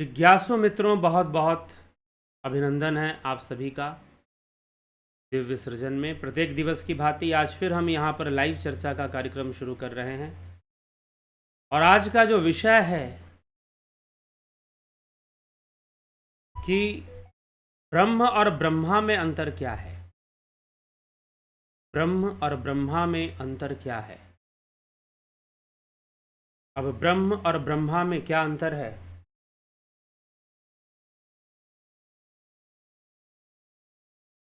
जिज्ञासु मित्रों, बहुत बहुत अभिनंदन है आप सभी का दिव्य सृजन में। प्रत्येक दिवस की भांति आज फिर हम यहाँ पर लाइव चर्चा का कार्यक्रम शुरू कर रहे हैं और आज का जो विषय है कि ब्रह्म और ब्रह्मा में अंतर क्या है। ब्रह्म और ब्रह्मा में अंतर क्या है। अब ब्रह्म और ब्रह्मा में क्या अंतर है,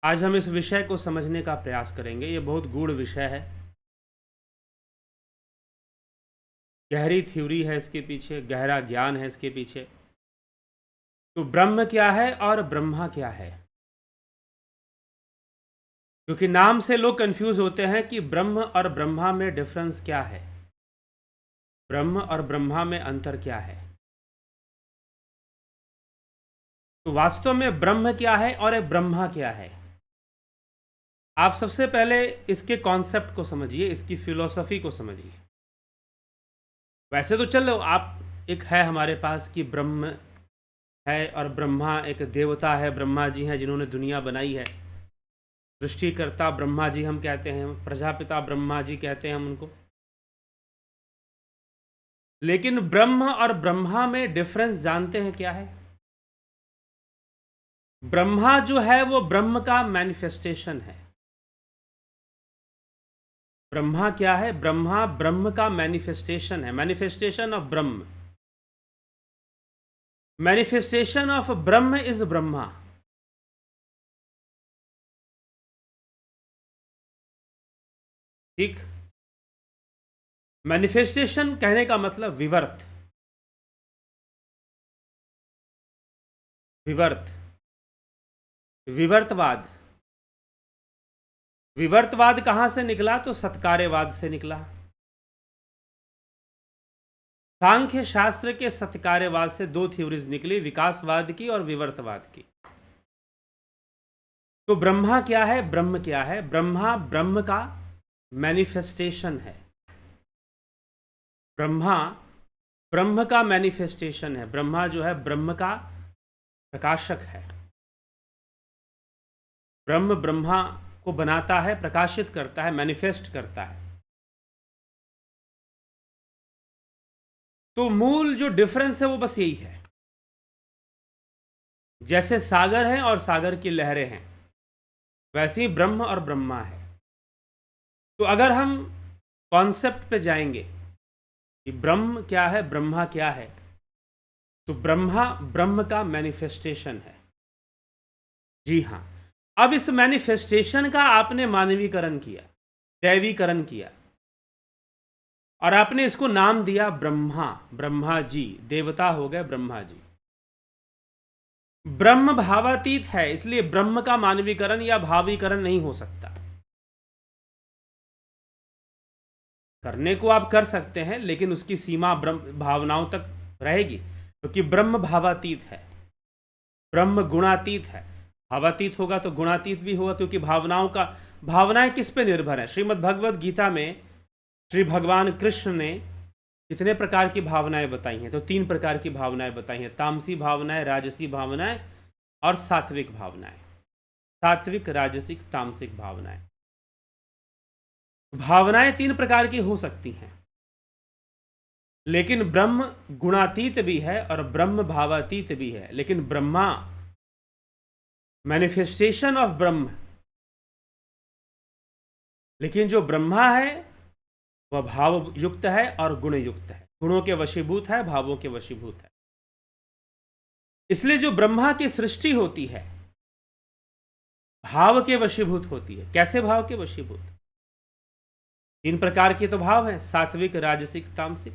आज हम इस विषय को समझने का प्रयास करेंगे। ये बहुत गूढ़ विषय है, गहरी थ्योरी है इसके पीछे, गहरा ज्ञान है इसके पीछे। तो ब्रह्म क्या है और ब्रह्मा क्या है, क्योंकि नाम से लोग कंफ्यूज होते हैं कि ब्रह्म और ब्रह्मा में डिफरेंस क्या है, ब्रह्म और ब्रह्मा में अंतर क्या है। तो वास्तव में ब्रह्म क्या है और ब्रह्मा क्या है। आप सबसे पहले इसके कॉन्सेप्ट को समझिए, इसकी फिलॉसफी को समझिए। वैसे तो चलो आप एक है हमारे पास कि ब्रह्म है और ब्रह्मा एक देवता है, ब्रह्मा जी हैं जिन्होंने दुनिया बनाई है। सृष्टिकर्ता ब्रह्मा जी हम कहते हैं, प्रजापिता ब्रह्मा जी कहते हैं हम उनको। लेकिन ब्रह्म और ब्रह्मा में डिफरेंस जानते हैं क्या है। ब्रह्मा जो है वो ब्रह्म का मैनिफेस्टेशन है। ब्रह्मा क्या है, ब्रह्मा ब्रह्म का मैनिफेस्टेशन है, manifestation of Brahma. Manifestation of Brahma is Brahma. ठीक, मैनिफेस्टेशन कहने का मतलब विवर्त। विवर्त, विवर्तवाद। विवर्तवाद कहां से निकला, तो सत्कार्यवाद से निकला। सांख्य शास्त्र के सत्कार्यवाद से दो थ्योरीज निकली, विकासवाद की और विवर्तवाद की। तो ब्रह्मा क्या है, ब्रह्म क्या है। ब्रह्मा ब्रह्म का मैनिफेस्टेशन है। ब्रह्मा ब्रह्म का मैनिफेस्टेशन है। ब्रह्मा जो है ब्रह्म का प्रकाशक है। ब्रह्म ब्रह्मा को बनाता है, प्रकाशित करता है, मैनिफेस्ट करता है। तो मूल जो डिफरेंस है वो बस यही है। जैसे सागर है और सागर की लहरें हैं, वैसे ही ब्रह्म और ब्रह्मा है। तो अगर हम कॉन्सेप्ट पे जाएंगे कि ब्रह्म क्या है, ब्रह्मा क्या है, तो ब्रह्मा ब्रह्म का मैनिफेस्टेशन है। जी हाँ। अब इस मैनिफेस्टेशन का आपने मानवीकरण किया, दैवीकरण किया, और आपने इसको नाम दिया ब्रह्मा। ब्रह्मा जी देवता हो गए, ब्रह्मा जी। ब्रह्म भावातीत है, इसलिए ब्रह्म का मानवीकरण या भावीकरण नहीं हो सकता। करने को आप कर सकते हैं, लेकिन उसकी सीमा ब्रह्म भावनाओं तक रहेगी, क्योंकि ब्रह्म भावातीत है, ब्रह्म गुणातीत है। भावातीत होगा तो गुणातीत भी होगा, क्योंकि भावनाएं किस पे निर्भर है। श्रीमद् भगवद गीता में श्री भगवान कृष्ण ने कितने प्रकार की भावनाएं बताई हैं, तो 3 प्रकार की भावनाएं बताई हैं, तामसी भावनाएं, राजसी भावनाएं और सात्विक भावनाएं। सात्विक, राजसिक, तामसिक भावनाएं। भावनाएं 3 प्रकार की हो सकती हैं, लेकिन ब्रह्म गुणातीत भी है और ब्रह्म भावातीत भी है। लेकिन ब्रह्मा मैनिफेस्टेशन ऑफ ब्रह्म, लेकिन जो ब्रह्मा है वह भाव युक्त है और गुण युक्त है, गुणों के वशीभूत है, भावों के वशीभूत है। इसलिए जो ब्रह्मा की सृष्टि होती है भाव के वशीभूत होती है। कैसे भाव के वशीभूत, 3 प्रकार के तो भाव हैं, सात्विक, राजसिक, तामसिक।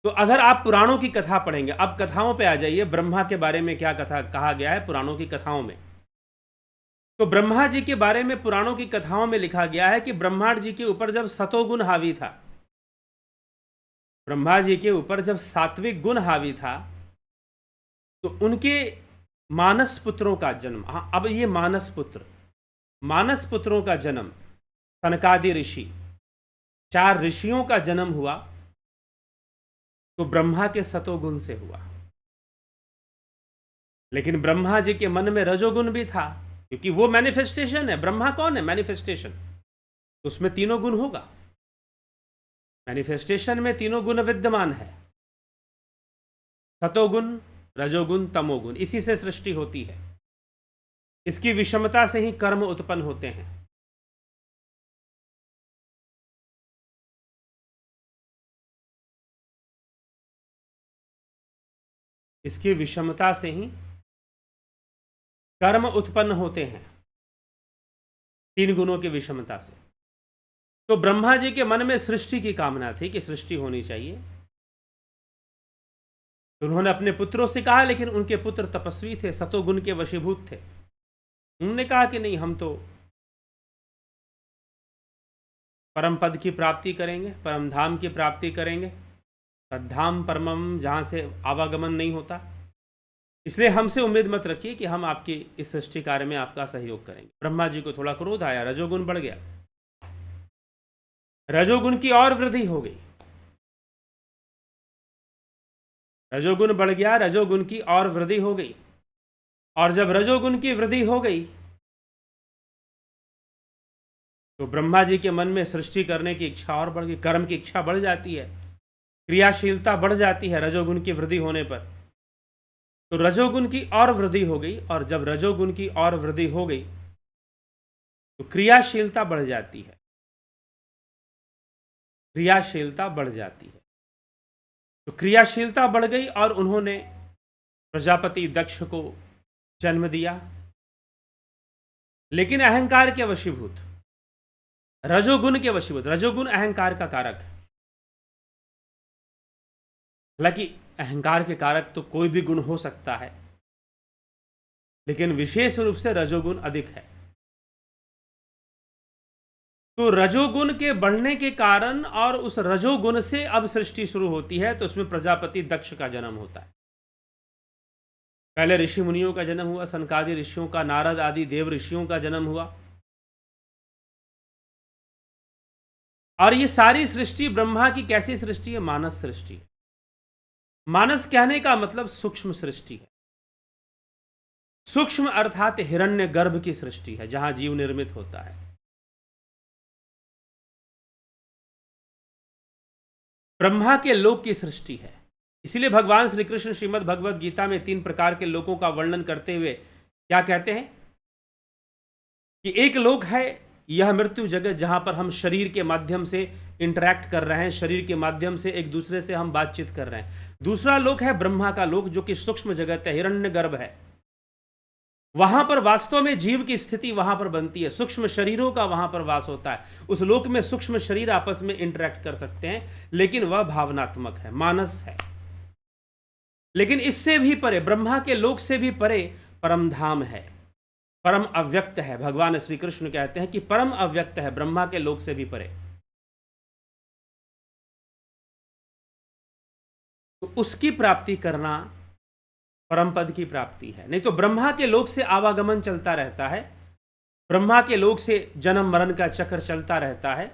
तो अगर आप पुराणों की कथा पढ़ेंगे, अब कथाओं पे आ जाइए, ब्रह्मा के बारे में क्या कथा कहा गया है पुराणों की कथाओं में। तो ब्रह्मा जी के बारे में पुराणों की कथाओं में लिखा गया है कि ब्रह्मा जी के ऊपर जब सतोगुण हावी था, ब्रह्मा जी के ऊपर जब सात्विक गुण हावी था, तो उनके मानस पुत्रों का जन्म। हाँ, अब ये मानस पुत्रों का जन्म, सनकादि ऋषि, 4 ऋषियों का जन्म हुआ। तो ब्रह्मा के सतोगुण से हुआ। लेकिन ब्रह्मा जी के मन में रजोगुण भी था, क्योंकि वो मैनिफेस्टेशन है। ब्रह्मा कौन है? मैनिफेस्टेशन। उसमें तीनों गुण होगा। मैनिफेस्टेशन में तीनों गुण विद्यमान है, सतोगुण, रजोगुण, तमोगुण। इसी से सृष्टि होती है। इसकी विषमता से ही कर्म उत्पन्न होते हैं। इसकी विषमता से ही कर्म उत्पन्न होते हैं, तीन गुणों की विषमता से। तो ब्रह्मा जी के मन में सृष्टि की कामना थी कि सृष्टि होनी चाहिए। तो उन्होंने अपने पुत्रों से कहा, लेकिन उनके पुत्र तपस्वी थे, सतोगुण के वशीभूत थे। उन्होंने कहा कि नहीं, हम तो परम पद की प्राप्ति करेंगे, परम धाम की प्राप्ति करेंगे, तद्धाम परमम, जहाँ से आवागमन नहीं होता। इसलिए हमसे उम्मीद मत रखिए कि हम आपकी इस सृष्टि कार्य में आपका सहयोग करेंगे। ब्रह्मा जी को थोड़ा क्रोध आया, रजोगुण बढ़ गया, रजोगुण की और वृद्धि हो गई। रजोगुण बढ़ गया, रजोगुण की और वृद्धि हो गई। और जब रजोगुण की वृद्धि हो गई तो ब्रह्मा जी के मन में सृष्टि करने की इच्छा और बढ़ गई, कर्म की इच्छा बढ़ जाती है, क्रियाशीलता बढ़ जाती है रजोगुण की वृद्धि होने पर। तो रजोगुण की और वृद्धि हो गई, और जब रजोगुण की और वृद्धि हो गई तो क्रियाशीलता बढ़ जाती है, क्रियाशीलता बढ़ जाती है। तो क्रियाशीलता बढ़ गई और उन्होंने प्रजापति दक्ष को जन्म दिया। लेकिन अहंकार के वशीभूत, रजोगुण के वशीभूत। रजोगुण अहंकार का कारक है। हालांकि अहंकार के कारक तो कोई भी गुण हो सकता है, लेकिन विशेष रूप से रजोगुण अधिक है। तो रजोगुण के बढ़ने के कारण और उस रजोगुण से अब सृष्टि शुरू होती है। तो उसमें प्रजापति दक्ष का जन्म होता है। पहले ऋषि मुनियों का जन्म हुआ, सनकादि ऋषियों का, नारद आदि देव ऋषियों का जन्म हुआ। और ये सारी सृष्टि ब्रह्मा की कैसी सृष्टि है? मानस सृष्टि है। मानस कहने का मतलब सूक्ष्म सृष्टि है। सूक्ष्म अर्थात हिरण्य गर्भ की सृष्टि है, जहां जीव निर्मित होता है। ब्रह्मा के लोक की सृष्टि है। इसलिए भगवान श्री कृष्ण श्रीमद् भगवद गीता में 3 प्रकार के लोकों का वर्णन करते हुए क्या कहते हैं कि एक लोक है यह मृत्यु जगत, जहां पर हम शरीर के माध्यम से इंटरैक्ट कर रहे हैं, शरीर के माध्यम से एक दूसरे से हम बातचीत कर रहे हैं। दूसरा लोक है ब्रह्मा का लोक, जो कि सूक्ष्म जगत है, हिरण्य गर्भ है। वहां पर वास्तव में जीव की स्थिति वहां पर बनती है, सूक्ष्म शरीरों का वहां पर वास होता है। उस लोक में सूक्ष्म शरीर आपस में इंटरैक्ट कर सकते हैं, लेकिन वह भावनात्मक है, मानस है। लेकिन इससे भी परे, ब्रह्मा के लोक से भी परे परम धाम है, परम अव्यक्त है। भगवान श्री कृष्ण कहते हैं कि परम अव्यक्त है, ब्रह्मा के लोक से भी परे। तो उसकी प्राप्ति करना परम पद की प्राप्ति है। नहीं तो ब्रह्मा के लोक से आवागमन चलता रहता है, ब्रह्मा के लोक से जन्म मरण का चक्र चलता रहता है।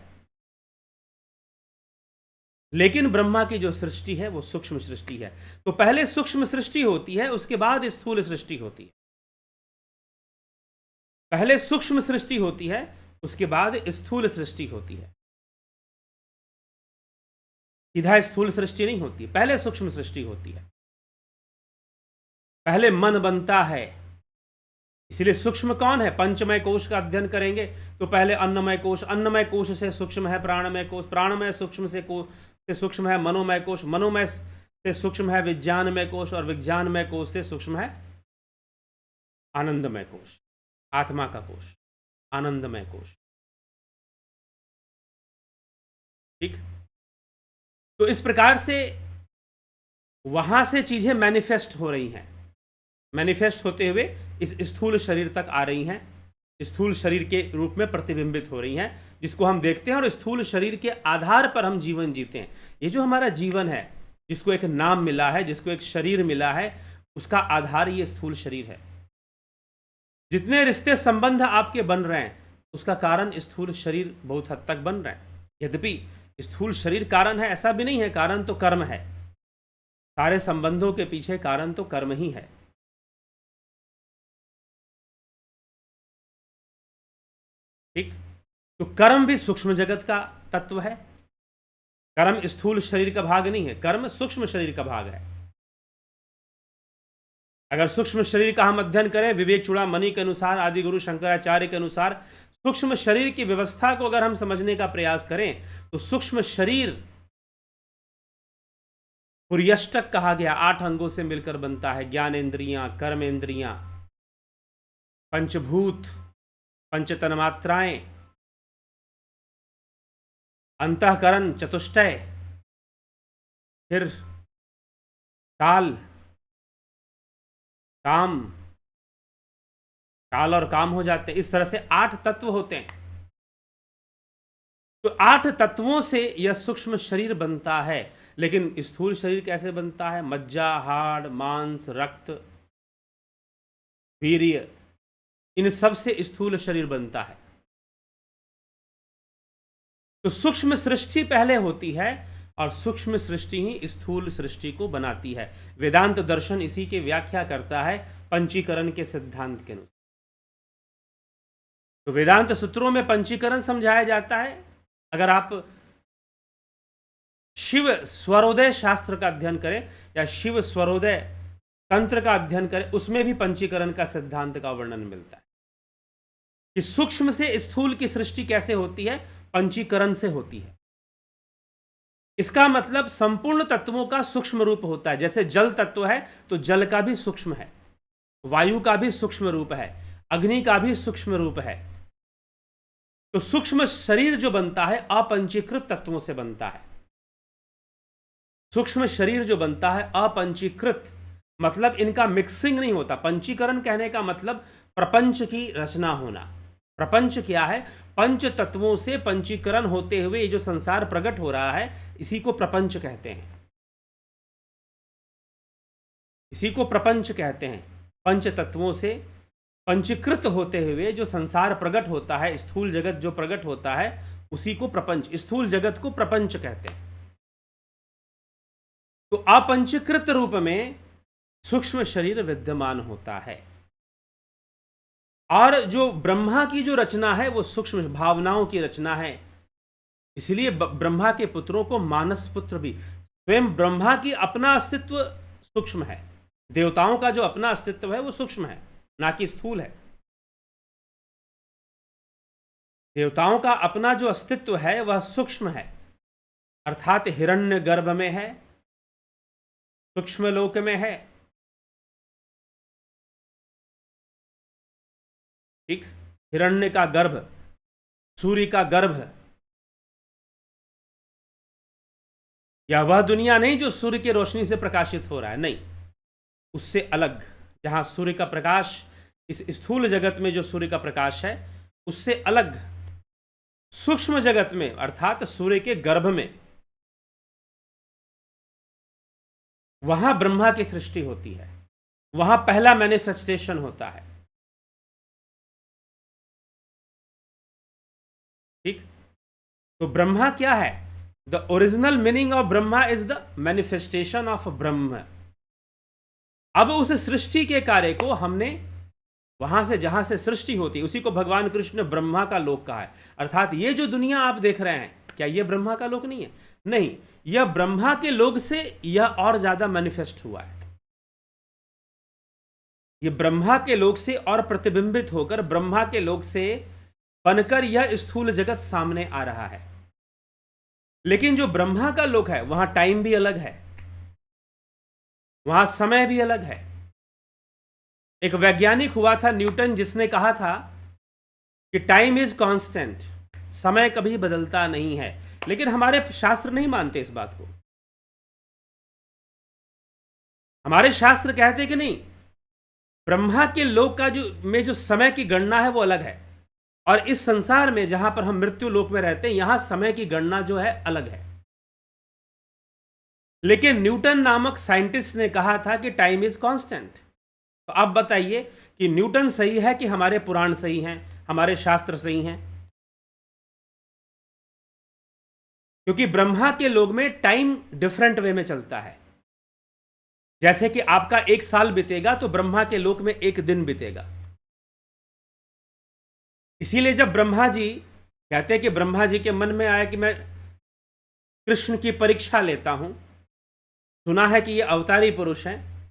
लेकिन ब्रह्मा की जो सृष्टि है वो सूक्ष्म सृष्टि है। तो पहले सूक्ष्म सृष्टि होती है, उसके बाद स्थूल सृष्टि होती है। पहले सूक्ष्म सृष्टि होती है, उसके बाद स्थूल सृष्टि होती है। सीधा स्थूल सृष्टि नहीं होती, पहले सूक्ष्म सृष्टि होती है। पहले मन बनता है। इसलिए सूक्ष्म कौन है? पंचमय कोश का अध्ययन करेंगे तो पहले अन्नमय कोश, अन्नमय कोश से सूक्ष्म है प्राणमय कोश, प्राणमय सूक्ष्म से सूक्ष्म है मनोमय कोश, मनोमय से सूक्ष्म है विज्ञानमय कोश, और विज्ञानमय कोश से सूक्ष्म है आनंदमय कोश, आत्मा का कोश, आनंदमय कोश। ठीक। तो इस प्रकार से वहां से चीजें मैनिफेस्ट हो रही हैं, मैनिफेस्ट होते हुए इस स्थूल शरीर तक आ रही हैं, स्थूल शरीर के रूप में प्रतिबिंबित हो रही हैं, जिसको हम देखते हैं। और स्थूल शरीर के आधार पर हम जीवन जीते हैं। ये जो हमारा जीवन है, जिसको एक नाम मिला है, जिसको एक शरीर मिला है, उसका आधार ये स्थूल शरीर है। जितने रिश्ते संबंध आपके बन रहे हैं, उसका कारण स्थूल शरीर बहुत हद तक बन रहे हैं। यद्यपि स्थूल शरीर कारण है ऐसा भी नहीं है, कारण तो कर्म है। सारे संबंधों के पीछे कारण तो कर्म ही है। ठीक, तो कर्म भी सूक्ष्म जगत का तत्व है। कर्म स्थूल शरीर का भाग नहीं है, कर्म सूक्ष्म शरीर का भाग है। अगर सूक्ष्म शरीर का हम अध्ययन करें विवेक चूड़ामणि के अनुसार, आदि गुरु शंकराचार्य के अनुसार, सूक्ष्म शरीर की व्यवस्था को अगर हम समझने का प्रयास करें तो सूक्ष्म शरीर पुर्यष्टक कहा गया, 8 अंगों से मिलकर बनता है। ज्ञानेन्द्रियां, कर्मेंद्रियां, पंचभूत, पंच तन्मात्राएं, अंतःकरण, चतुष्टय, फिर काल, काम, काल और काम हो जाते हैं। इस तरह से 8 तत्व होते हैं। तो 8 तत्वों से यह सूक्ष्म शरीर बनता है। लेकिन स्थूल शरीर कैसे बनता है? मज्जा, हाड़, मांस, रक्त, वीर्य, इन सब से स्थूल शरीर बनता है। तो सूक्ष्म सृष्टि पहले होती है और सूक्ष्म सृष्टि ही स्थूल सृष्टि को बनाती है। वेदांत दर्शन इसी की व्याख्या करता है पंचीकरण के सिद्धांत के अनुसार। तो वेदांत सूत्रों में पंचीकरण समझाया जाता है। अगर आप शिव स्वरोदय शास्त्र का अध्ययन करें या शिव स्वरोदय तंत्र का अध्ययन करें, उसमें भी पंचीकरण का सिद्धांत का वर्णन मिलता है कि सूक्ष्म से स्थूल की सृष्टि कैसे होती है, पंचीकरण से होती है। इसका मतलब संपूर्ण तत्वों का सूक्ष्म रूप होता है। जैसे जल तत्व है तो जल का भी सूक्ष्म है, वायु का भी सूक्ष्म रूप है, अग्नि का भी सूक्ष्म रूप है। तो सूक्ष्म शरीर जो बनता है अपंचीकृत तत्वों से बनता है। सूक्ष्म शरीर जो बनता है अपंचीकृत, मतलब इनका मिक्सिंग नहीं होता। पंचीकरण कहने का मतलब प्रपंच की रचना होना। प्रपंच क्या है? पंच तत्वों से पंचीकरण होते हुए ये जो संसार प्रकट हो रहा है, इसी को प्रपंच कहते हैं। इसी को प्रपंच कहते हैं। पंच तत्वों से पंचीकृत होते हुए जो संसार प्रकट होता है, स्थूल जगत जो प्रकट होता है, उसी को प्रपंच, स्थूल जगत को प्रपंच कहते हैं। तो अपंचीकृत रूप में सूक्ष्म शरीर विद्यमान होता है। और जो ब्रह्मा की जो रचना है वो सूक्ष्म भावनाओं की रचना है। इसलिए ब्रह्मा के पुत्रों को मानस पुत्र भी, स्वयं ब्रह्मा की अपना अस्तित्व सूक्ष्म है। देवताओं का जो अपना अस्तित्व है वो सूक्ष्म है, ना कि स्थूल है। देवताओं का अपना जो अस्तित्व है वह सूक्ष्म है, अर्थात हिरण्य गर्भ में है, सूक्ष्म लोक में है। ठीक, हिरण्य का गर्भ, सूर्य का गर्भ, या वह दुनिया नहीं जो सूर्य की रोशनी से प्रकाशित हो रहा है, नहीं, उससे अलग। जहां सूर्य का प्रकाश, इस स्थूल जगत में जो सूर्य का प्रकाश है उससे अलग सूक्ष्म जगत में, अर्थात सूर्य के गर्भ में, वहां ब्रह्मा की सृष्टि होती है। वहां पहला मैनिफेस्टेशन होता है। ठीक, तो ब्रह्मा क्या है? The original meaning of Brahma is the manifestation of ब्रह्म। अब उस सृष्टि के कार्य को हमने वहां से, जहां से सृष्टि होती है, उसी को भगवान कृष्ण ने ब्रह्मा का लोक कहा है। अर्थात ये जो दुनिया आप देख रहे हैं, क्या ये ब्रह्मा का लोक नहीं है? नहीं, यह ब्रह्मा के लोक से यह और ज्यादा मैनिफेस्ट हुआ है। ये ब्रह्मा के लोक से और प्रतिबिंबित होकर ब्रह्मा के लोक से बनकर यह स्थूल जगत सामने आ रहा है। लेकिन जो ब्रह्मा का लोक है वहां टाइम भी अलग है, वहां समय भी अलग है। एक वैज्ञानिक हुआ था न्यूटन, जिसने कहा था कि टाइम इज कांस्टेंट, समय कभी बदलता नहीं है। लेकिन हमारे शास्त्र नहीं मानते इस बात को। हमारे शास्त्र कहते कि नहीं, ब्रह्मा के लोक का जो समय की गणना है वो अलग है, और इस संसार में जहां पर हम मृत्यु लोक में रहते हैं, यहां समय की गणना जो है अलग है। लेकिन न्यूटन नामक साइंटिस्ट ने कहा था कि टाइम इज कांस्टेंट। तो अब बताइए कि न्यूटन सही है कि हमारे पुराण सही हैं, हमारे शास्त्र सही हैं? क्योंकि ब्रह्मा के लोक में टाइम डिफरेंट वे में चलता है। जैसे कि आपका 1 साल बीतेगा तो ब्रह्मा के लोक में 1 दिन बीतेगा। इसीलिए जब ब्रह्मा जी कहते हैं कि ब्रह्मा जी के मन में आया कि मैं कृष्ण की परीक्षा लेता हूं, सुना है कि ये अवतारी पुरुष हैं,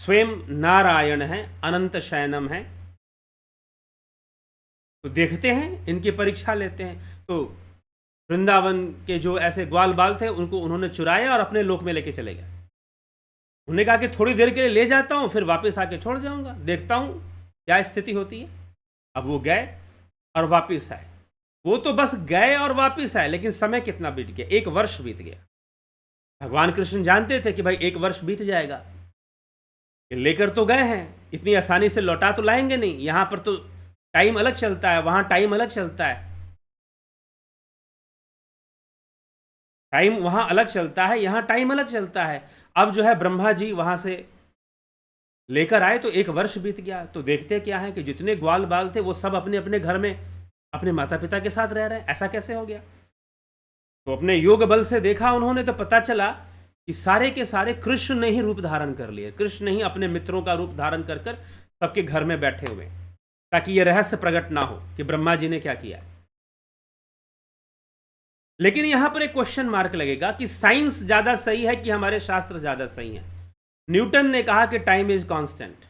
स्वयं नारायण हैं, अनंत शयनम हैं, तो देखते हैं इनकी परीक्षा लेते हैं। तो वृंदावन के जो ऐसे ग्वाल बाल थे उनको उन्होंने चुराया और अपने लोक में लेके चले गए। उन्होंने कहा कि थोड़ी देर के लिए ले जाता हूं, फिर वापस आके छोड़ जाऊंगा, देखता हूं क्या स्थिति होती है। अब वो गए और वापस आए। वो तो बस गए और वापस आए, लेकिन समय कितना बीत गया? 1 वर्ष बीत गया। भगवान कृष्ण जानते थे कि भाई 1 वर्ष बीत जाएगा, लेकर तो गए हैं, इतनी आसानी से लौटा तो लाएंगे नहीं। यहां पर तो टाइम अलग चलता है, वहां टाइम अलग चलता है, टाइम वहां अलग चलता है, यहां टाइम अलग चलता है। अब जो है ब्रह्मा जी वहां से लेकर आए तो 1 वर्ष बीत गया। तो देखते क्या है कि जितने ग्वाल बाल थे वो सब अपने अपने घर में अपने माता पिता के साथ रह रहे हैं। ऐसा कैसे हो गया? तो अपने योग बल से देखा उन्होंने, तो पता चला कि सारे के सारे कृष्ण ने ही रूप धारण कर लिए। कृष्ण ने ही अपने मित्रों का रूप धारण कर कर सबके घर में बैठे हुए, ताकि यह रहस्य प्रकट ना हो कि ब्रह्मा जी ने क्या किया। लेकिन यहां पर एक क्वेश्चन मार्क लगेगा कि साइंस ज्यादा सही है कि हमारे शास्त्र ज्यादा सही है? न्यूटन ने कहा कि टाइम इज कांस्टेंट।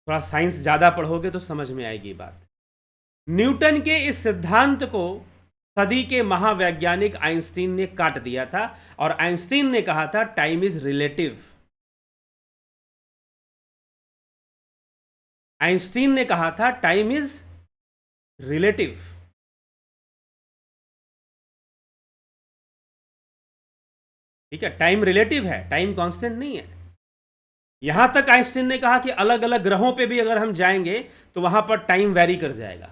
थोड़ा साइंस ज्यादा पढ़ोगे तो समझ में आएगी बात। न्यूटन के इस सिद्धांत को सदी के महावैज्ञानिक आइंस्टीन ने काट दिया था, और आइंस्टीन ने कहा था टाइम इज रिलेटिव। आइंस्टीन ने कहा था टाइम इज रिलेटिव। ठीक है, टाइम रिलेटिव है, टाइम कांस्टेंट नहीं है। यहां तक आइंस्टीन ने कहा कि अलग अलग ग्रहों पे भी अगर हम जाएंगे तो वहां पर टाइम वेरी कर जाएगा,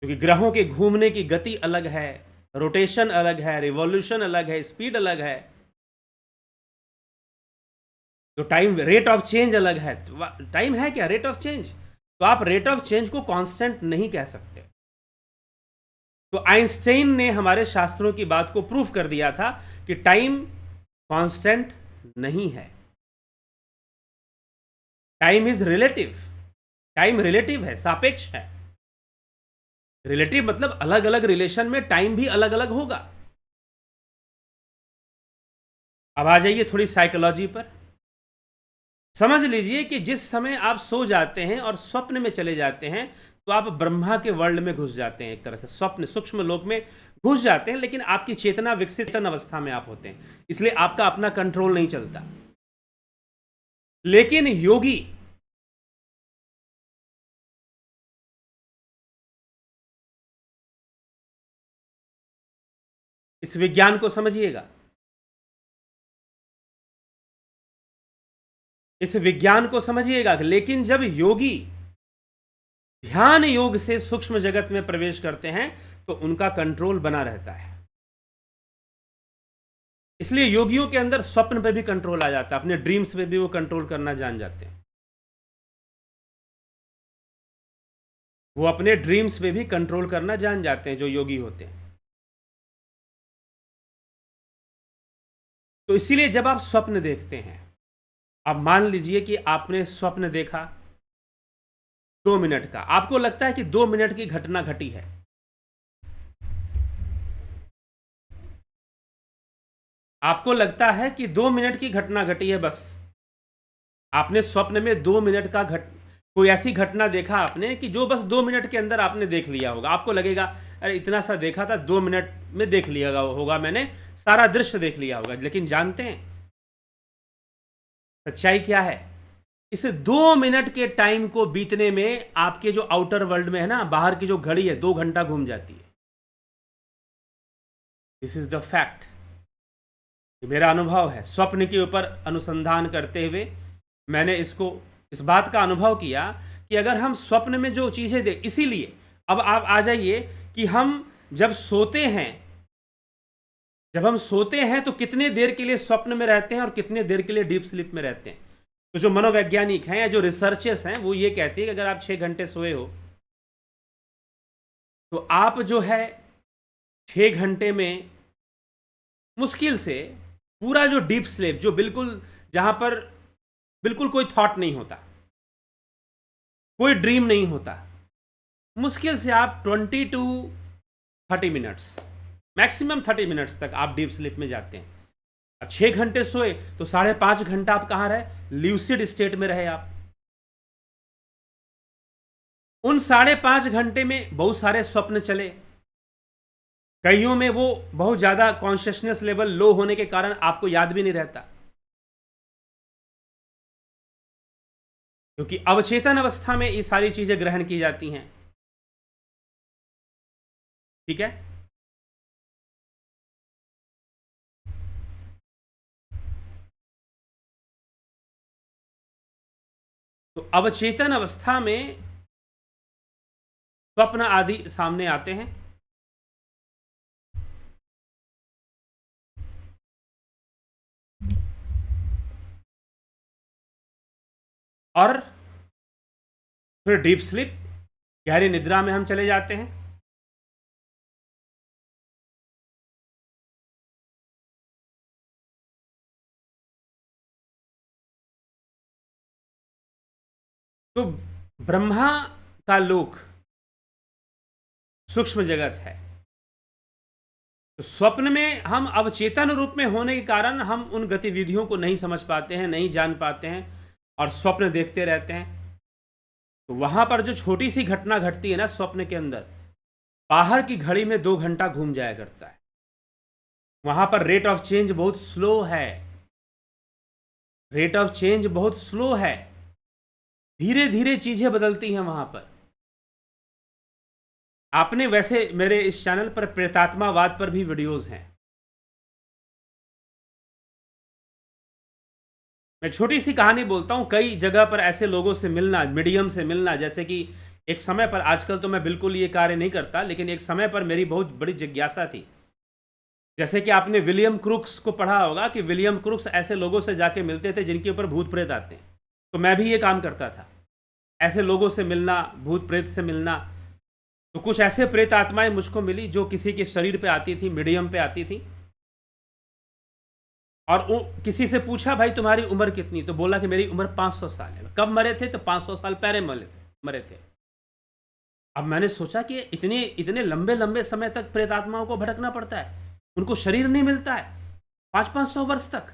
क्योंकि ग्रहों के घूमने की गति अलग है, रोटेशन अलग है, रिवॉल्यूशन अलग है, स्पीड अलग है, तो टाइम रेट ऑफ चेंज अलग है। तो टाइम है क्या? Rate of change. तो आप रेट ऑफ चेंज को कांस्टेंट नहीं कह सकते। तो आइंस्टाइन ने हमारे शास्त्रों की बात को प्रूफ कर दिया था कि टाइम कांस्टेंट नहीं है, time is relative. Time relative है, सापेक्ष है। रिलेटिव मतलब अलग अलग रिलेशन में टाइम भी अलग अलग होगा। अब आ जाइए थोड़ी साइकोलॉजी पर। समझ लीजिए कि जिस समय आप सो जाते हैं और स्वप्न में चले जाते हैं, तो आप ब्रह्मा के वर्ल्ड में घुस जाते हैं, एक तरह से स्वप्न सूक्ष्म लोक में घुस जाते हैं, लेकिन आपकी चेतना विकसित अवस्था में आप होते हैं, इसलिए आपका अपना कंट्रोल नहीं चलता। लेकिन योगी इस विज्ञान को समझिएगा, इस विज्ञान को समझिएगा। लेकिन जब योगी ध्यान योग से सूक्ष्म जगत में प्रवेश करते हैं तो उनका कंट्रोल बना रहता है। इसलिए योगियों के अंदर स्वप्न पे भी कंट्रोल आ जाता है, अपने ड्रीम्स पे भी वो कंट्रोल करना जान जाते हैं। वो अपने ड्रीम्स पे भी कंट्रोल करना जान जाते हैं जो योगी होते हैं। तो इसीलिए जब आप स्वप्न देखते हैं, अब मान लीजिए कि आपने स्वप्न देखा 2 मिनट का, आपको लगता है कि 2 मिनट की घटना घटी है, आपको लगता है कि 2 मिनट की घटना घटी है। बस आपने स्वप्न में 2 मिनट का कोई ऐसी घटना देखा आपने कि जो बस 2 मिनट के अंदर आपने देख लिया होगा। आपको लगेगा अरे इतना सा देखा था, 2 मिनट में देख लिया होगा, मैंने सारा दृश्य देख लिया होगा। लेकिन जानते हैं सच्चाई क्या है? इस 2 मिनट के टाइम को बीतने में आपके जो आउटर वर्ल्ड में है ना, बाहर की जो घड़ी है, 2 घंटा घूम जाती है। This is the fact. मेरा अनुभव है, स्वप्न के ऊपर अनुसंधान करते हुए मैंने इस बात का अनुभव किया कि अगर हम स्वप्न में जो चीजें देख, इसीलिए अब आप आ जाइए कि हम जब सोते हैं तो कितने देर के लिए स्वप्न में रहते हैं और कितने देर के लिए डीप स्लीप में रहते हैं। तो जो मनोवैज्ञानिक हैं या जो रिसर्चर्स हैं वो ये कहते हैं कि अगर आप 6 घंटे सोए हो तो आप जो है 6 घंटे में मुश्किल से पूरा जो डीप स्लीप, जो बिल्कुल, जहां पर बिल्कुल कोई थॉट नहीं होता, कोई ड्रीम नहीं होता, मुश्किल से आप 20 to 30 मिनट्स, मैक्सिमम 30 मिनट्स तक आप डीप स्लीप में जाते हैं। 6 घंटे सोए तो 5.5 घंटा आप कहाँ रहे? ल्यूसिड स्टेट में रहे आप। उन 5.5 घंटे में बहुत सारे स्वप्न चले, कईयों में वो बहुत ज्यादा कॉन्शियसनेस लेवल लो होने के कारण आपको याद भी नहीं रहता, क्योंकि अवचेतन अवस्था में ये सारी चीजें ग्रहण की जाती हैं। ठीक है, तो अवचेतन अवस्था में स्वप्न आदि सामने आते हैं, और फिर डीप स्लीप, गहरी निद्रा में हम चले जाते हैं। तो ब्रह्मा का लोक सूक्ष्म जगत है। तो स्वप्न में हम अवचेतन रूप में होने के कारण हम उन गतिविधियों को नहीं समझ पाते हैं, नहीं जान पाते हैं, और स्वप्न देखते रहते हैं। तो वहां पर जो छोटी सी घटना घटती है ना स्वप्न के अंदर, बाहर की घड़ी में 2 घंटा घूम जाया करता है। वहां पर रेट ऑफ चेंज बहुत स्लो है, रेट ऑफ चेंज बहुत स्लो है, धीरे धीरे चीजें बदलती हैं वहां पर। आपने वैसे मेरे इस चैनल पर प्रेतात्मावाद पर भी वीडियोस हैं। मैं छोटी सी कहानी बोलता हूं, कई जगह पर ऐसे लोगों से मिलना, मीडियम से मिलना, जैसे कि एक समय पर, आजकल तो मैं बिल्कुल ये कार्य नहीं करता, लेकिन एक समय पर मेरी बहुत बड़ी जिज्ञासा थी। जैसे कि आपने विलियम क्रूक्स को पढ़ा होगा कि विलियम क्रूक्स ऐसे लोगों से जाके मिलते थे जिनके ऊपर भूत प्रेत आते हैं। तो मैं भी ये काम करता था, ऐसे लोगों से मिलना, भूत प्रेत से मिलना। तो कुछ ऐसे प्रेत आत्माएं मुझको मिली जो किसी के शरीर पे आती थी, मीडियम पे आती थी, और किसी से पूछा भाई तुम्हारी उम्र कितनी, तो बोला कि मेरी उम्र 500 साल है। कब मरे थे? तो 500 साल पहले मरे थे। अब मैंने सोचा कि इतने इतने लंबे लंबे समय तक प्रेतात्माओं को भटकना पड़ता है, उनको शरीर नहीं मिलता है 500-500 वर्ष तक।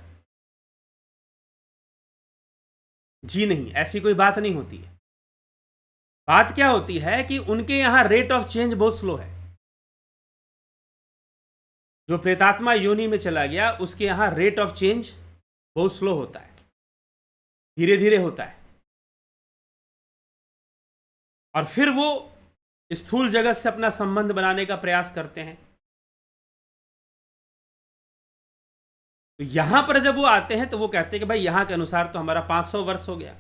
जी नहीं, ऐसी कोई बात नहीं होती है। बात क्या होती है कि उनके यहां रेट ऑफ चेंज बहुत स्लो है। जो प्रेतात्मा योनि में चला गया उसके यहां रेट ऑफ चेंज बहुत स्लो होता है, धीरे धीरे होता है, और फिर वो स्थूल जगत से अपना संबंध बनाने का प्रयास करते हैं। तो यहां पर जब वो आते हैं तो वो कहते हैं कि भाई यहां के अनुसार तो हमारा 500 वर्ष हो गया।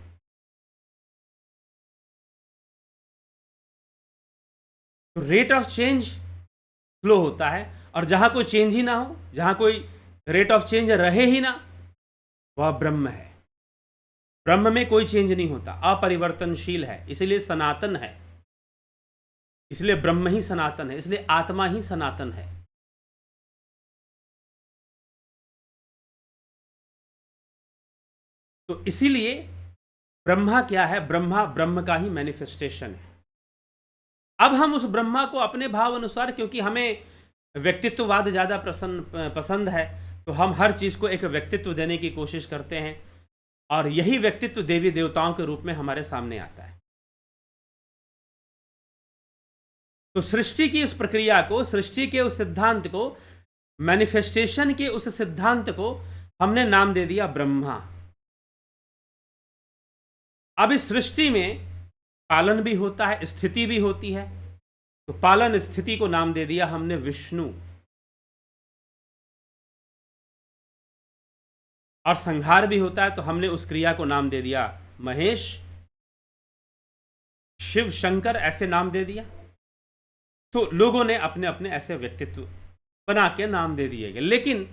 तो रेट ऑफ चेंज स्लो होता है, और जहां कोई चेंज ही ना हो, जहां कोई रेट ऑफ चेंज रहे ही ना, वह ब्रह्म है। ब्रह्म में कोई चेंज नहीं होता, अपरिवर्तनशील है, इसलिए सनातन है, इसलिए ब्रह्म ही सनातन है, इसलिए आत्मा ही सनातन है। तो इसीलिए ब्रह्मा क्या है? ब्रह्मा ब्रह्म का ही मैनिफेस्टेशन है। अब हम उस ब्रह्मा को अपने भाव अनुसार, क्योंकि हमें व्यक्तित्ववाद ज़्यादा पसंद है, तो हम हर चीज़ को एक व्यक्तित्व देने की कोशिश करते हैं, और यही व्यक्तित्व देवी देवताओं के रूप में हमारे सामने आता है। तो सृष्टि की उस प्रक्रिया को, सृष्टि के उस सिद्धांत को, मैनिफेस्टेशन के उस सिद्धांत को हमने नाम दे दिया ब्रह्मा। अब इस सृष्टि में पालन भी होता है, स्थिति भी होती है, तो पालन स्थिति को नाम दे दिया हमने विष्णु, और संहार भी होता है तो हमने उस क्रिया को नाम दे दिया महेश, शिव, शंकर, ऐसे नाम दे दिया। तो लोगों ने अपने अपने ऐसे व्यक्तित्व बना के नाम दे दिए गए, लेकिन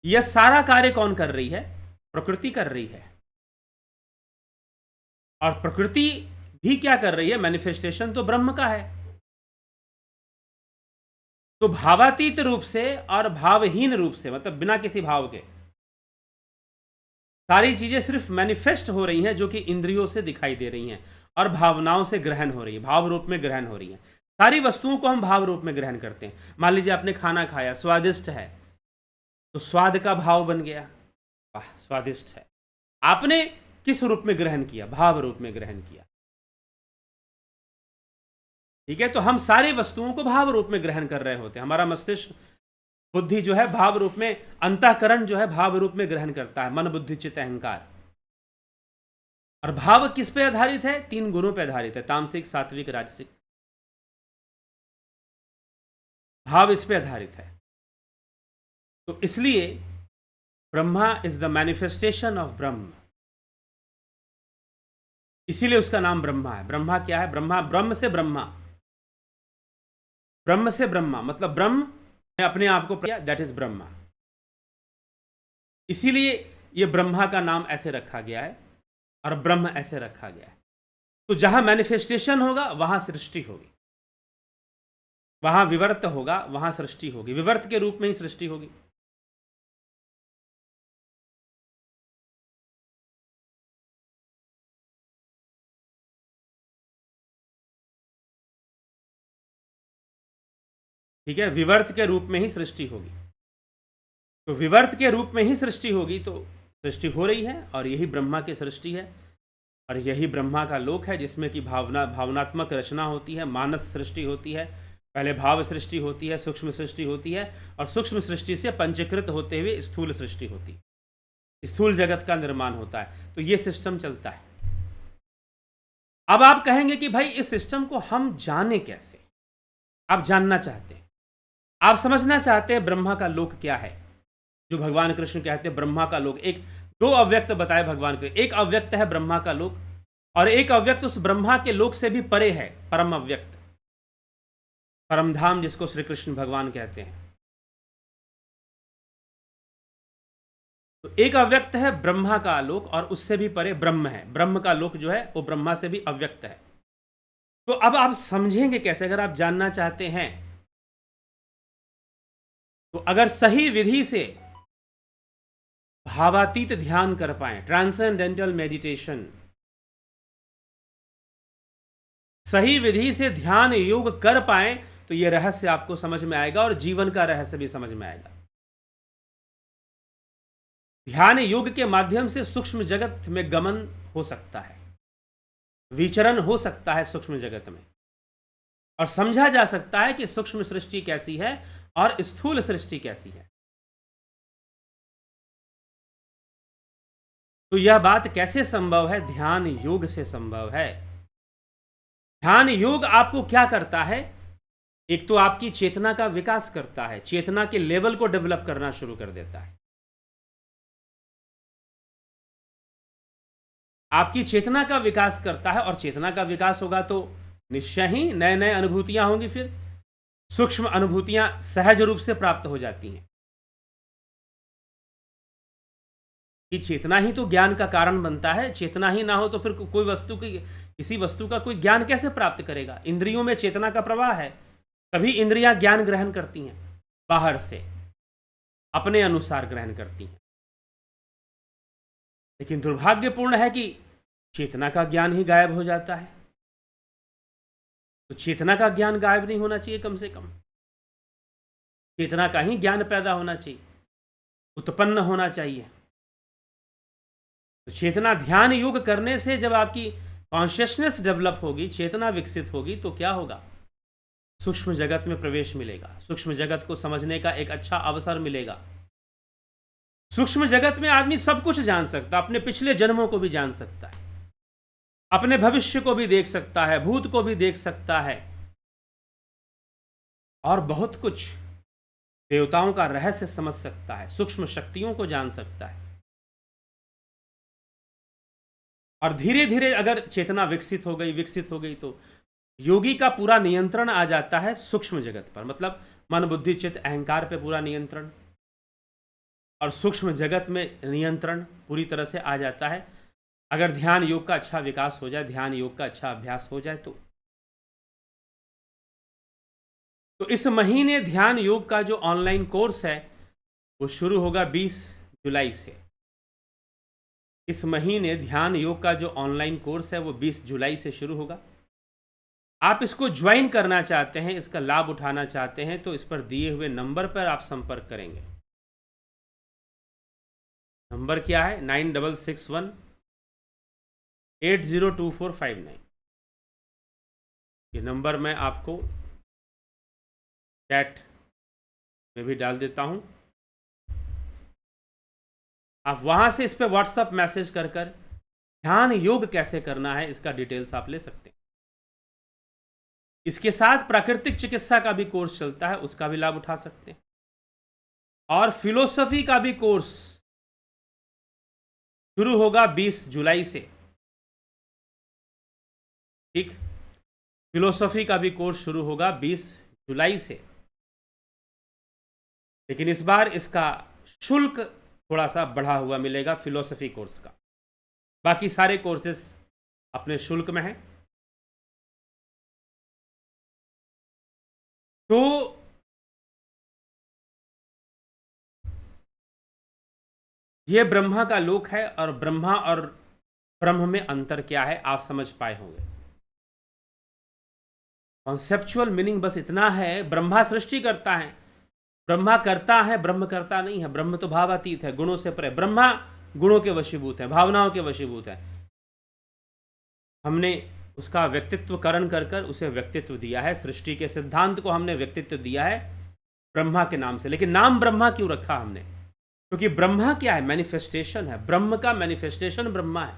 यह सारा कार्य कौन कर रही है? प्रकृति कर रही है। और प्रकृति भी क्या कर रही है? मैनिफेस्टेशन तो ब्रह्म का है। तो भावातीत रूप से और भावहीन रूप से, मतलब बिना किसी भाव के, सारी चीजें सिर्फ मैनिफेस्ट हो रही हैं, जो कि इंद्रियों से दिखाई दे रही हैं और भावनाओं से ग्रहण हो रही है, भाव रूप में ग्रहण हो रही है। सारी वस्तुओं को हम भाव रूप में ग्रहण करते हैं। मान लीजिए आपने खाना खाया, स्वादिष्ट है, तो स्वाद का भाव बन गया, वाह स्वादिष्ट है। आपने किस रूप में ग्रहण किया? भाव रूप में ग्रहण किया। ठीक है, तो हम सारी वस्तुओं को भाव रूप में ग्रहण कर रहे होते हैं। हमारा मस्तिष्क, बुद्धि जो है भाव रूप में, अंतःकरण जो है भाव रूप में ग्रहण करता है, मन बुद्धि चित्त अहंकार। और भाव किस पे आधारित है? 3 गुणों पे आधारित है, तामसिक सात्विक राजसिक। भाव इस पे आधारित है। तो इसलिए Brahma is the manifestation of ब्रह्म, इसीलिए उसका नाम ब्रह्मा है। ब्रह्मा क्या है? ब्रह्मा, ब्रह्म से ब्रह्मा, ब्रह्म से ब्रह्मा, मतलब ब्रह्म ने अपने आप को, दैट इज ब्रह्मा। इसीलिए ये ब्रह्मा का नाम ऐसे रखा गया है और ब्रह्म ऐसे रखा गया है। तो जहां मैनिफेस्टेशन होगा वहां सृष्टि होगी, वहां विवर्त होगा वहां सृष्टि होगी, विवर्त के रूप में ही सृष्टि होगी। ठीक है, विवर्त के रूप में ही सृष्टि होगी। तो विवर्त के रूप में ही सृष्टि होगी, तो सृष्टि हो रही है और यही ब्रह्मा की सृष्टि है और यही ब्रह्मा का लोक है, जिसमें कि भावनात्मक रचना होती है, मानस सृष्टि होती है, पहले भाव सृष्टि होती है, सूक्ष्म सृष्टि होती है और सूक्ष्म सृष्टि से पंचीकृत होते हुए स्थूल सृष्टि होती है, स्थूल जगत का निर्माण होता है। तो ये सिस्टम चलता है। अब आप कहेंगे कि भाई इस सिस्टम को हम जाने कैसे? आप जानना चाहते हैं, आप समझना चाहते हैं ब्रह्मा का लोक क्या है, जो भगवान कृष्ण कहते हैं ब्रह्मा का लोक। एक, 2 अव्यक्त बताए भगवान कृष्ण। एक अव्यक्त है ब्रह्मा का लोक और एक अव्यक्त उस ब्रह्मा के लोक से भी परे है, परम अव्यक्त, परमधाम, जिसको श्री कृष्ण भगवान कहते हैं। तो एक अव्यक्त है ब्रह्मा का लोक और उससे भी परे ब्रह्म है। ब्रह्म का लोक जो है वो ब्रह्मा से भी अव्यक्त है। तो अब आप समझेंगे कैसे? अगर आप जानना चाहते हैं तो अगर सही विधि से भावातीत ध्यान कर पाए, ट्रांसेंडेंटल मेडिटेशन, सही विधि से ध्यान योग कर पाए, तो यह रहस्य आपको समझ में आएगा और जीवन का रहस्य भी समझ में आएगा। ध्यान योग के माध्यम से सूक्ष्म जगत में गमन हो सकता है, विचरण हो सकता है सूक्ष्म जगत में, और समझा जा सकता है कि सूक्ष्म सृष्टि कैसी है और स्थूल सृष्टि कैसी है। तो यह बात कैसे संभव है? ध्यान योग से संभव है। ध्यान योग आपको क्या करता है? एक तो आपकी चेतना का विकास करता है, चेतना के लेवल को डेवलप करना शुरू कर देता है। आपकी चेतना का विकास करता है और चेतना का विकास होगा तो निश्चय ही नए नए अनुभूतियां होंगी, फिर सूक्ष्म अनुभूतियां सहज रूप से प्राप्त हो जाती हैं। कि चेतना ही तो ज्ञान का कारण बनता है। चेतना ही ना हो तो फिर कोई वस्तु की, किसी वस्तु का कोई ज्ञान कैसे प्राप्त करेगा? इंद्रियों में चेतना का प्रवाह है, तभी इंद्रियां ज्ञान ग्रहण करती हैं, बाहर से अपने अनुसार ग्रहण करती हैं। लेकिन दुर्भाग्यपूर्ण है कि चेतना का ज्ञान ही गायब हो जाता है। तो चेतना का ज्ञान गायब नहीं होना चाहिए, कम से कम चेतना का ही ज्ञान पैदा होना चाहिए, उत्पन्न होना चाहिए। तो चेतना ध्यान योग करने से जब आपकी कॉन्शियसनेस डेवलप होगी, चेतना विकसित होगी, तो क्या होगा? सूक्ष्म जगत में प्रवेश मिलेगा, सूक्ष्म जगत को समझने का एक अच्छा अवसर मिलेगा। सूक्ष्म जगत में आदमी सब कुछ जान सकता है, अपने पिछले जन्मों को भी जान सकता है, अपने भविष्य को भी देख सकता है, भूत को भी देख सकता है, और बहुत कुछ देवताओं का रहस्य समझ सकता है, सूक्ष्म शक्तियों को जान सकता है। और धीरे धीरे अगर चेतना विकसित हो गई तो योगी का पूरा नियंत्रण आ जाता है सूक्ष्म जगत पर, मतलब मन बुद्धि चित्त अहंकार पे पूरा नियंत्रण, और सूक्ष्म जगत में नियंत्रण पूरी तरह से आ जाता है। अगर ध्यान योग का अच्छा विकास हो जाए, ध्यान योग का अच्छा अभ्यास हो जाए, तो तो इस महीने ध्यान योग का जो ऑनलाइन कोर्स है वो शुरू होगा 20 जुलाई से। इस महीने ध्यान योग का जो ऑनलाइन कोर्स है वो 20 जुलाई से शुरू होगा। आप इसको ज्वाइन करना चाहते हैं, इसका लाभ उठाना चाहते हैं, तो इस पर दिए हुए नंबर पर आप संपर्क करेंगे। नंबर क्या है? 9661802459। ये नंबर मैं आपको चैट में भी डाल देता हूं। आप वहां से इस पे व्हाट्सएप मैसेज कर ध्यान योग कैसे करना है इसका डिटेल्स आप ले सकते हैं। इसके साथ प्राकृतिक चिकित्सा का भी कोर्स चलता है, उसका भी लाभ उठा सकते हैं। और फिलोसफी का भी कोर्स शुरू होगा 20 जुलाई से। ठीक, फिलोसफी का भी कोर्स शुरू होगा 20 जुलाई से, लेकिन इस बार इसका शुल्क थोड़ा सा बढ़ा हुआ मिलेगा फिलोसफी कोर्स का। बाकी सारे कोर्सेस अपने शुल्क में हैं। तो ये ब्रह्मा का लोक है, और ब्रह्मा और ब्रह्म में अंतर क्या है आप समझ पाए होंगे। कॉन्सेप्चुअल मीनिंग बस इतना है, ब्रह्मा सृष्टि करता है, ब्रह्मा करता है, ब्रह्म करता नहीं है। ब्रह्म तो भावातीत है, गुणों से परे। ब्रह्मा गुणों के वशीभूत है, भावनाओं के वशीभूत है। हमने उसका व्यक्तित्वकरण कर उसे व्यक्तित्व दिया है। सृष्टि के सिद्धांत को हमने व्यक्तित्व दिया है ब्रह्मा के नाम से। लेकिन नाम ब्रह्मा क्यों रखा हमने? क्योंकि ब्रह्मा क्या है? मैनिफेस्टेशन है। ब्रह्म का मैनिफेस्टेशन ब्रह्मा है।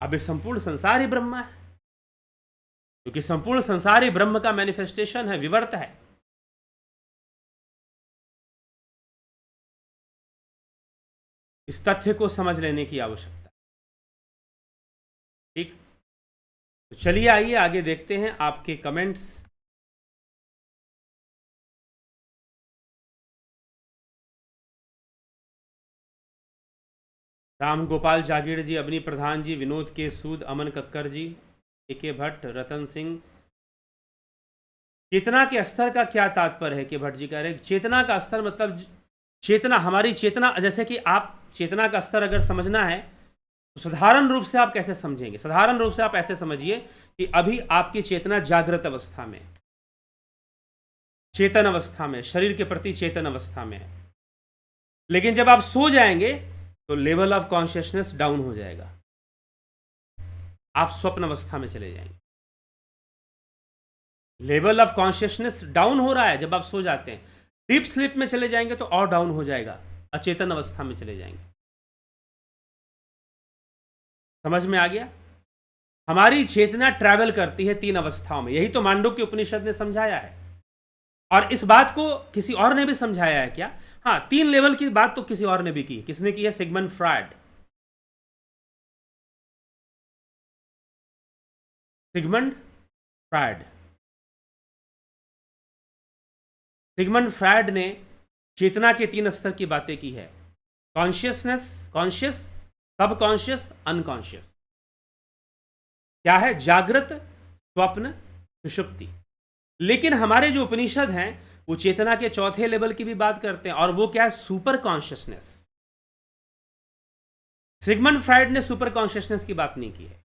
अब ये संपूर्ण संसार ही ब्रह्मा है, क्योंकि संपूर्ण संसार ही ब्रह्म का मैनिफेस्टेशन है, विवर्त है। इस तथ्य को समझ लेने की आवश्यकता है। ठीक, तो चलिए आइए आगे देखते हैं आपके कमेंट्स। राम गोपाल जागीर जी, अवनी प्रधान जी, विनोद के सूद, अमन कक्कर जी, के भट्ट, रतन सिंह। चेतना के स्तर का क्या तात्पर्य है? के भट्ट जी कह रहे हैं चेतना का स्तर मतलब चेतना, हमारी चेतना। जैसे कि आप चेतना का स्तर अगर समझना है तो साधारण रूप से आप कैसे समझेंगे? साधारण रूप से आप ऐसे समझिए कि अभी आपकी चेतना जागृत अवस्था में, चेतन अवस्था में, शरीर के प्रति चेतन अवस्था में है। लेकिन जब आप सो जाएंगे तो लेवल ऑफ कॉन्शियसनेस डाउन हो जाएगा, आप स्वप्न अवस्था में चले जाएंगे। लेवल ऑफ कॉन्शियसनेस डाउन हो रहा है जब आप सो जाते हैं। डीप स्लीप में चले जाएंगे तो और डाउन हो जाएगा, अचेतन अवस्था में चले जाएंगे। समझ में आ गया? हमारी चेतना ट्रैवल करती है 3 अवस्थाओं में। यही तो मांडुक्य उपनिषद ने समझाया है, और इस बात को किसी और ने भी समझाया है क्या? हाँ, 3 लेवल की बात तो किसी और ने भी की। किसने की है? Sigmund Freud. Sigmund Freud. Sigmund Freud ने चेतना के 3 स्तर की बातें की है। Consciousness, conscious, subconscious, unconscious. क्या है? जागृत, स्वप्न, सुषुप्ति। लेकिन हमारे जो उपनिषद हैं वो चेतना के 4थे लेवल की भी बात करते हैं, और वो क्या है? Super consciousness. सिगमंड फ्रायड ने सुपर कॉन्शियसनेस की बात नहीं की है।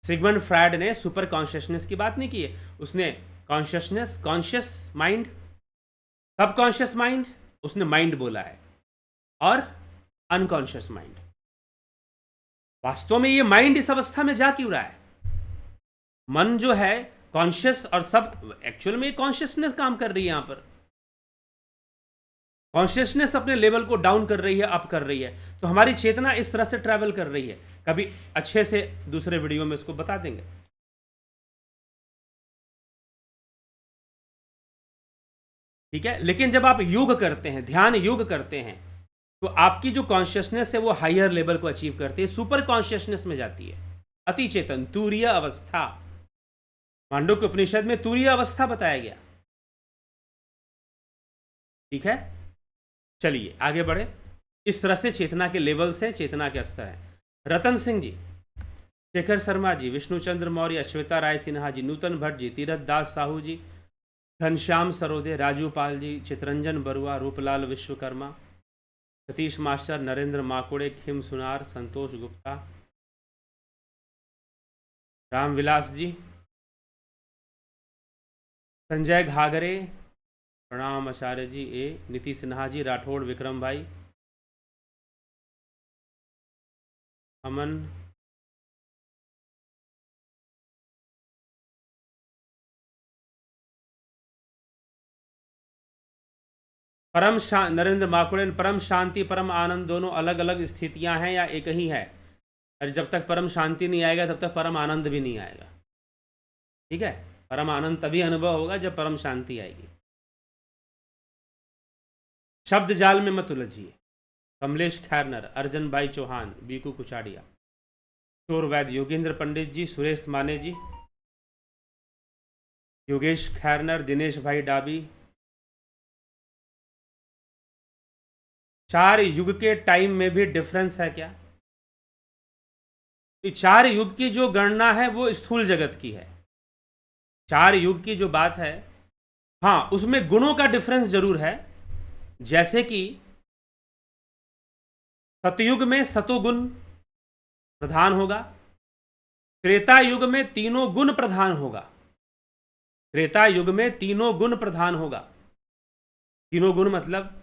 सिगमंड फ्रायड ने सुपर कॉन्शियसनेस की बात नहीं की है। उसने consciousness, conscious mind, subconscious mind, उसने माइंड बोला है, और अनकॉन्शियस माइंड। वास्तव में ये माइंड इस अवस्था में जा क्यों रहा है? मन जो है कॉन्शियस और सब, एक्चुअल में कॉन्शियसनेस काम कर रही है। यहां पर कॉन्शियसनेस अपने लेवल को डाउन कर रही है, अप कर रही है। तो हमारी चेतना इस तरह से ट्रैवल कर रही है। कभी अच्छे से दूसरे वीडियो में इसको बता देंगे। ठीक है, लेकिन जब आप योग करते हैं, ध्यान योग करते हैं, तो आपकी जो कॉन्शियसनेस है वो हायर लेवल को अचीव करती है, सुपर कॉन्शियसनेस में जाती है, अति चेतन, तुरीय अवस्था। मांडुक्य उपनिषद में तुरीय अवस्था बताया गया। ठीक है, चलिए आगे बढ़े। इस तरह से चेतना के लेवल्स हैं, चेतना के स्तर हैं। रतन सिंह जी, शेखर शर्मा जी, विष्णुचंद्र मौर्य, श्वेता राय सिन्हा जी, नूतन भट्ट जी, तीरथ दास साहू जी, घनश्याम सरोदे, राजू पाल जी, चितरंजन बरुआ, रूपलाल विश्वकर्मा, सतीश मास्टर, नरेंद्र माकुड़े, खिम सुनार, संतोष गुप्ता, रामविलास जी, संजय घागरे, प्रणाम आचार्य जी, नीति सिन्हा जी, राठौड़ विक्रम भाई, अमन, नरेंद्र माकुड़े, परम शांति परम आनंद दोनों अलग अलग स्थितियां हैं या एक ही है? अरे जब तक परम शांति नहीं आएगा तब तक परम आनंद भी नहीं आएगा। ठीक है, परम आनंद तभी अनुभव होगा जब परम शांति आएगी। शब्द जाल में मत उलझिए। कमलेश खैरनर, अर्जन भाई चौहान, बीकू कुचाड़िया, चोर वैद्य, योगेंद्र पंडित जी, सुरेश माने जी, योगेश खैरनर, दिनेश भाई डाबी। 4 युग के टाइम में भी डिफरेंस है क्या? तो 4 युग की जो गणना है वो स्थूल जगत की है। 4 युग की जो बात है, हाँ, उसमें गुणों का डिफरेंस जरूर है। जैसे कि सतयुग में सतोगुण प्रधान होगा, त्रेता युग में तीनों गुण प्रधान होगा। त्रेता युग में तीनों गुण प्रधान होगा। तीनों गुण मतलब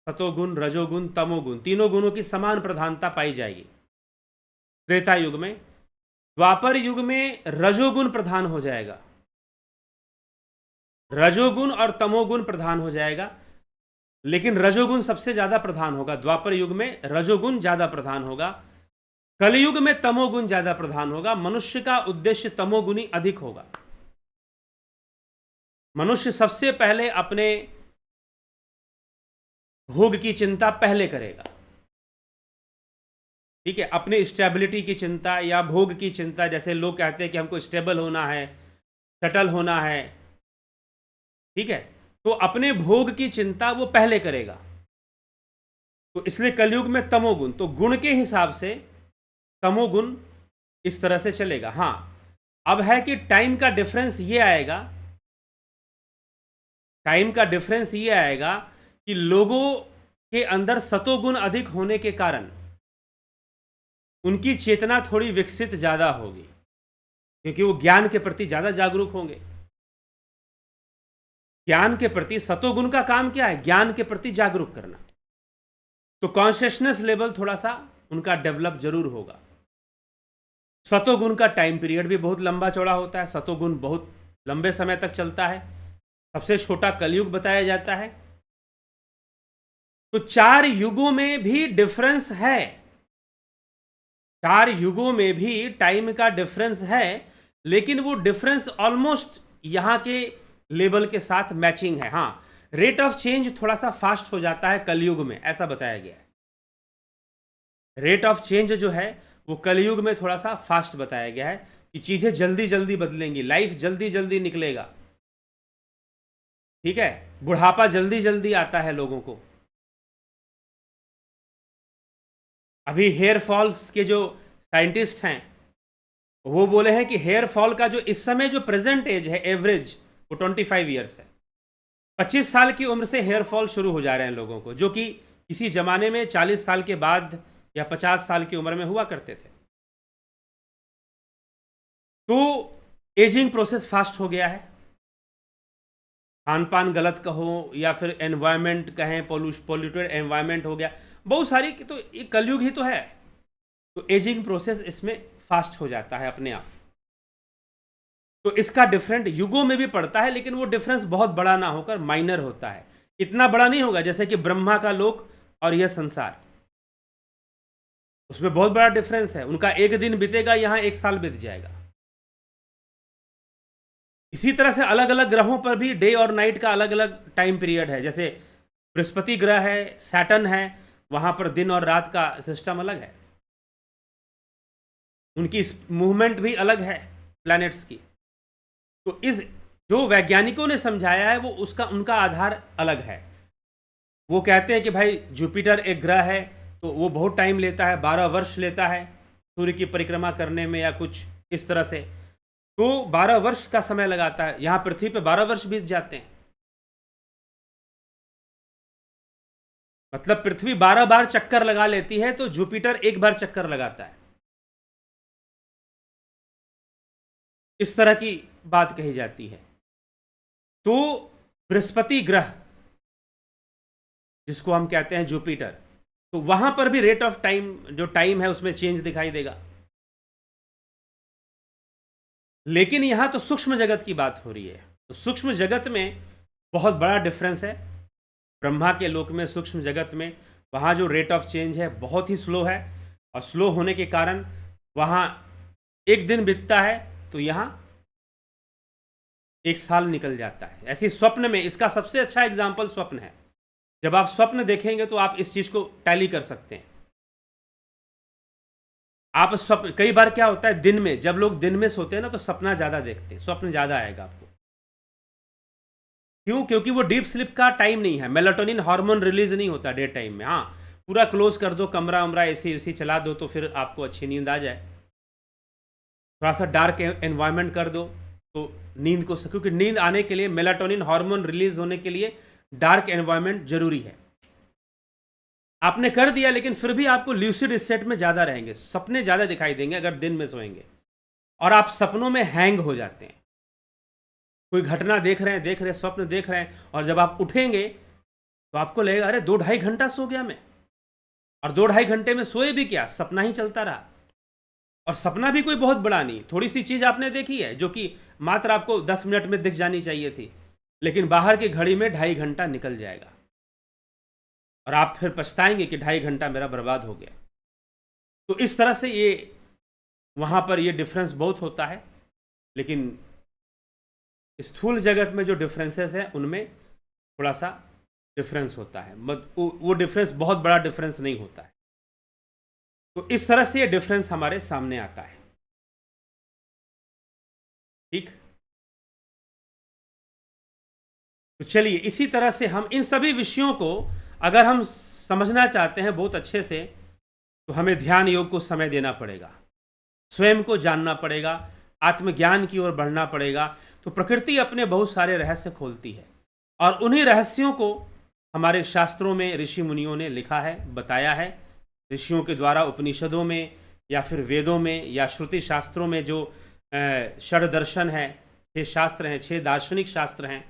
सतोगुण, रजोगुण, तमोगुण, तीनों गुणों की समान प्रधानता पाई जाएगी त्रेता युग में। द्वापर युग में रजोगुण प्रधान हो जाएगा, रजोगुण और तमोगुण प्रधान हो जाएगा, लेकिन रजोगुण सबसे ज्यादा प्रधान होगा। द्वापर युग में रजोगुण ज्यादा प्रधान होगा, कलयुग में तमोगुण ज्यादा प्रधान होगा। मनुष्य का उद्देश्य तमोगुणी अधिक होगा। मनुष्य सबसे पहले अपने भोग की चिंता पहले करेगा। ठीक है, अपनी स्टेबिलिटी की चिंता या भोग की चिंता। जैसे लोग कहते हैं कि हमको स्टेबल होना है, सेटल होना है, ठीक है, तो अपने भोग की चिंता वो पहले करेगा। तो इसलिए कलयुग में तमोगुण, तो गुण के हिसाब से तमोगुण इस तरह से चलेगा। हाँ, अब है कि टाइम का डिफरेंस ये आएगा, टाइम का डिफरेंस ये आएगा कि लोगों के अंदर सतोगुण अधिक होने के कारण उनकी चेतना थोड़ी विकसित ज्यादा होगी, क्योंकि वो ज्ञान के प्रति ज्यादा जागरूक होंगे। ज्ञान के प्रति सतोगुण का काम क्या है? ज्ञान के प्रति जागरूक करना। तो कॉन्शियसनेस लेवल थोड़ा सा उनका डेवलप जरूर होगा। सतोगुण का टाइम पीरियड भी बहुत लंबा चौड़ा होता है। सतोगुण बहुत लंबे समय तक चलता है। सबसे छोटा कलयुग बताया जाता है। तो 4 युगों में भी डिफरेंस है, 4 युगों में भी टाइम का डिफरेंस है, लेकिन वो डिफरेंस ऑलमोस्ट यहां के लेवल के साथ मैचिंग है। हाँ, रेट ऑफ चेंज थोड़ा सा फास्ट हो जाता है कलयुग में, ऐसा बताया गया है। रेट ऑफ चेंज जो है वो कलयुग में थोड़ा सा फास्ट बताया गया है कि चीजें जल्दी जल्दी बदलेंगी, लाइफ जल्दी जल्दी निकलेगा। ठीक है, बुढ़ापा जल्दी जल्दी आता है लोगों को। अभी हेयर फॉल्स के जो साइंटिस्ट हैं वो बोले हैं कि हेयर फॉल का जो इस समय जो प्रेजेंट एज है एवरेज, वो 25 ईयर्स है। 25 साल की उम्र से हेयर फॉल शुरू हो जा रहे हैं लोगों को, जो कि किसी जमाने में 40 साल के बाद या 50 साल की उम्र में हुआ करते थे। तो एजिंग प्रोसेस फास्ट हो गया है। खान पान गलत कहो या फिर एनवायरमेंट कहें, पोल्यूटेड एनवायरमेंट हो गया, बहुत सारी। तो ये कलयुग ही तो है। तो एजिंग प्रोसेस इसमें फास्ट हो जाता है अपने आप। तो इसका डिफरेंट युगों में भी पड़ता है, लेकिन वो डिफरेंस बहुत बड़ा ना होकर माइनर होता है। इतना बड़ा नहीं होगा जैसे कि ब्रह्मा का लोक और यह संसार, उसमें बहुत बड़ा डिफरेंस है। उनका एक दिन बीतेगा, यहां 1 साल बीत जाएगा। इसी तरह से अलग अलग ग्रहों पर भी डे और नाइट का अलग अलग टाइम पीरियड है। जैसे बृहस्पति ग्रह है, सैटर्न है, वहां पर दिन और रात का सिस्टम अलग है। उनकी मूवमेंट भी अलग है प्लैनेट्स की। तो इस जो वैज्ञानिकों ने समझाया है वो उसका उनका आधार अलग है। वो कहते हैं कि भाई जुपिटर एक ग्रह है तो वो बहुत टाइम लेता है, 12 वर्ष लेता है। सूर्य की परिक्रमा करने में या कुछ इस तरह से, तो 12 वर्ष का समय लगाता है। यहाँ पृथ्वी पे 12 वर्ष बीत जाते हैं। मतलब पृथ्वी 12 बार चक्कर लगा लेती है तो जुपिटर एक बार चक्कर लगाता है। इस तरह की बात कही जाती है। तो बृहस्पति ग्रह जिसको हम कहते हैं जुपिटर, तो वहां पर भी रेट ऑफ टाइम, जो टाइम है उसमें चेंज दिखाई देगा। लेकिन यहां तो सूक्ष्म जगत की बात हो रही है, तो सूक्ष्म जगत में बहुत बड़ा डिफरेंस है। ब्रह्मा के लोक में, सूक्ष्म जगत में, वहाँ जो रेट ऑफ चेंज है बहुत ही स्लो है, और स्लो होने के कारण वहाँ एक दिन बीतता है तो यहाँ एक साल निकल जाता है। ऐसे स्वप्न में इसका सबसे अच्छा एग्जाम्पल स्वप्न है। जब आप स्वप्न देखेंगे तो आप इस चीज़ को टैली कर सकते हैं। आप स्वप्न, कई बार क्या होता है दिन में, जब लोग दिन में सोते हैं ना तो सपना ज़्यादा देखते हैं, स्वप्न ज़्यादा आएगा आपको। क्यों? क्योंकि वो डीप स्लिप का टाइम नहीं है, मेलाटोनिन हार्मोन रिलीज नहीं होता डे टाइम में। हाँ, पूरा क्लोज कर दो कमरा उमरा, एसी वेसी चला दो तो फिर आपको अच्छी नींद आ जाए। थोड़ा सा डार्क एनवायरनमेंट कर दो तो नींद को, क्योंकि नींद आने के लिए, मेलाटोनिन हार्मोन रिलीज होने के लिए डार्क एनवायरनमेंट जरूरी है। आपने कर दिया लेकिन फिर भी आपको ल्यूसिड स्टेट में ज़्यादा रहेंगे, सपने ज़्यादा दिखाई देंगे अगर दिन में सोएंगे, और आप सपनों में हैंग हो जाते हैं। कोई घटना देख रहे हैं, स्वप्न देख रहे हैं, और जब आप उठेंगे तो आपको लगेगा अरे 2-2.5 घंटा सो गया मैं, और 2-2.5 घंटे में सोए भी क्या, सपना ही चलता रहा। और सपना भी कोई बहुत बड़ा नहीं, थोड़ी सी चीज़ आपने देखी है जो कि मात्र आपको 10 मिनट में दिख जानी चाहिए थी, लेकिन बाहर की घड़ी में 2.5 घंटा निकल जाएगा, और आप फिर पछताएंगे कि 2.5 घंटा मेरा बर्बाद हो गया। तो इस तरह से ये वहाँ पर ये डिफरेंस बहुत होता है। लेकिन स्थूल जगत में जो डिफरेंसेस हैं उनमें थोड़ा सा डिफरेंस होता है, वो डिफरेंस बहुत बड़ा डिफरेंस नहीं होता है। तो इस तरह से ये डिफरेंस हमारे सामने आता है। ठीक, तो चलिए इसी तरह से हम इन सभी विषयों को अगर हम समझना चाहते हैं बहुत अच्छे से, तो हमें ध्यान योग को समय देना पड़ेगा, स्वयं को जानना पड़ेगा, आत्मज्ञान की ओर बढ़ना पड़ेगा। तो प्रकृति अपने बहुत सारे रहस्य खोलती है, और उन्हीं रहस्यों को हमारे शास्त्रों में ऋषि मुनियों ने लिखा है, बताया है। ऋषियों के द्वारा उपनिषदों में या फिर वेदों में या श्रुति शास्त्रों में जो षड दर्शन है, 6 शास्त्र हैं, 6 दार्शनिक शास्त्र हैं,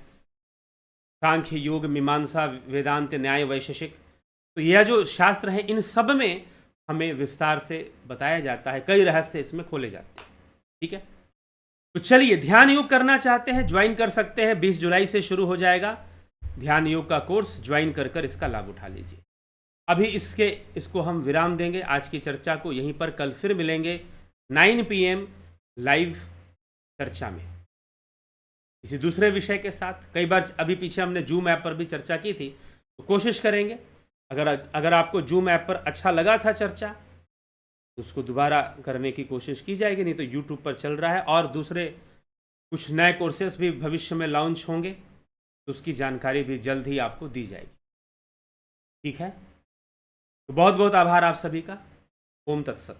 सांख्य योग मीमांसा वेदांत न्याय वैशेषिक, तो यह जो शास्त्र हैं इन सब में हमें विस्तार से बताया जाता है, कई रहस्य इसमें खोले जाते हैं। ठीक है, तो चलिए ध्यान योग करना चाहते हैं, ज्वाइन कर सकते हैं। 20 जुलाई से शुरू हो जाएगा ध्यान योग का कोर्स, ज्वाइन कर इसका लाभ उठा लीजिए। अभी इसको हम विराम देंगे, आज की चर्चा को यहीं पर। कल फिर मिलेंगे 9 PM लाइव चर्चा में किसी दूसरे विषय के साथ। कई बार अभी पीछे हमने जूम ऐप पर भी चर्चा की थी, तो कोशिश करेंगे अगर आपको जूम ऐप पर अच्छा लगा था चर्चा तो उसको दोबारा करने की कोशिश की जाएगी, नहीं तो यूट्यूब पर चल रहा है, और दूसरे कुछ नए कोर्सेस भी भविष्य में लॉन्च होंगे, तो उसकी जानकारी भी जल्द ही आपको दी जाएगी। ठीक है, तो बहुत बहुत आभार आप सभी का। ओम तत्सत।